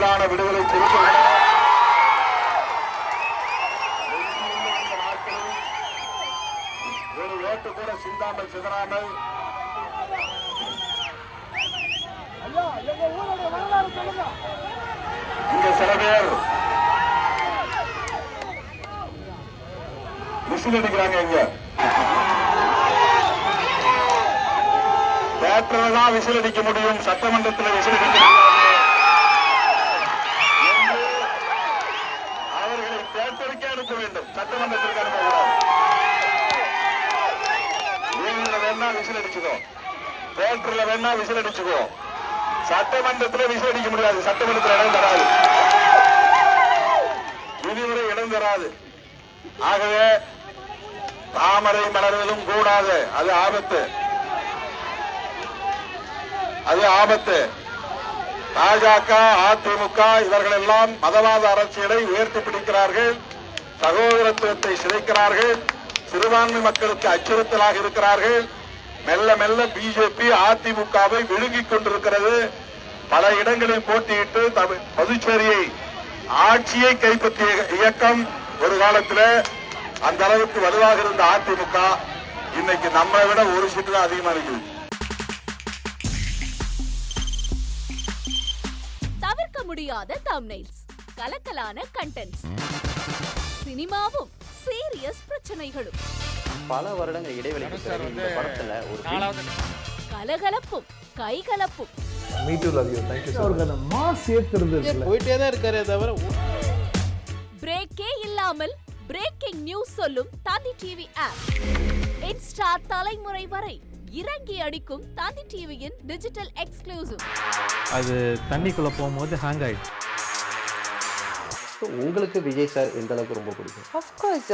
மீதான விடுதலை சிறுத்தைகள் ஒரு ஓட்டு கூட சிந்தாமல் சிதறாமல் இங்க சில பேர் விசில் அடிக்கிறாங்க. இங்க தேட்டரில் தான் விசில் அடிக்க முடியும், சட்டமன்றத்தில் விசில் அடிக்க முடியாது என்று அவர்களை தேட்டருக்கே அனுப்ப வேண்டும், சட்டமன்றத்திற்கு அனுப்பக்கூடாது. வீதியில வேணா விசில் அடிச்சுக்கோ, தேட்டர்ல வேணா விசில் அடிச்சுக்கோ, சட்டமன்றத்தில் விசில் அடிக்க முடியாது, சட்டமன்றத்தில் இடம் தராது, விதிமுறை இடம் தராது. ஆகவே தாமரை மலர்வதும் கூடாது, அது ஆபத்து, அது ஆபத்து. பாஜக, அதிமுக இவர்கள் எல்லாம் மதவாத அரசியலை உயர்த்தி பிடிக்கிறார்கள், சகோதரத்துவத்தை சிதைக்கிறார்கள், சிறுபான்மை மக்களுக்கு அச்சுறுத்தலாக இருக்கிறார்கள். மெல்ல மெல்ல பிஜேபி அதிமுகவை விழுங்கிக் கொண்டிருக்கிறது. பல இடங்களில் போட்டியிட்டு புதுச்சேரியை ஆட்சியை கைப்பற்றிய இயக்கம் ஒரு காலத்தில் அந்த அளவுக்கு வலுவாக இருந்த அதிமுக இன்னைக்கு நம்மை விட ஒரு சீட்டு தான் அதிகமா இருக்குது. தவிர்க்க முடியாத தம்ப்நெயில்ஸ், கலக்கலான கண்டென்ட்ஸ், சினிமாவும் சீரியஸ் பிரச்சனைகளும், பல வருடங்கள் இடைவெளிக்கு பிறகு இந்த படத்துல ஒரு கலகலப்பும் கைகலப்பும். Me too, love you. Thank you so much. Mass ஏத்துறது போயிட்டே தான் இருக்காரே தவிர பிரேக்கே இல்லாமல் பிரேக்கிங் நியூஸ் சொல்லும் தந்தி டிவி ஆப். இன்ஸ்டா தலைமுறை வரை இறங்கி அடிக்கும் தந்தி டிவியின் டிஜிட்டல் எக்ஸ்க்ளூசிவ். அது தண்ணிக்குள்ள போகும்போது ஹேங் ஆயிடுச்சு. உங்களுக்கு விஜய் சார் எந்த அளவுக்கு ரொம்ப பிடிக்கும்? Of course,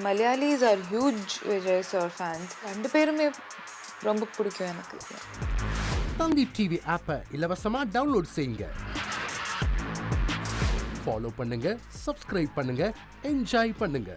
Malayalis are huge Vijay sir fans. ரெண்டு பேருமே ரொம்ப பிடிக்கும் எனக்கு. தந்தி டிவி ஆப்பை இலவசமா டவுன்லோட் செய்யுங்க, ஃபாலோ பண்ணுங்க, சப்ஸ்கிரைப் பண்ணுங்க, என்ஜாய் பண்ணுங்க.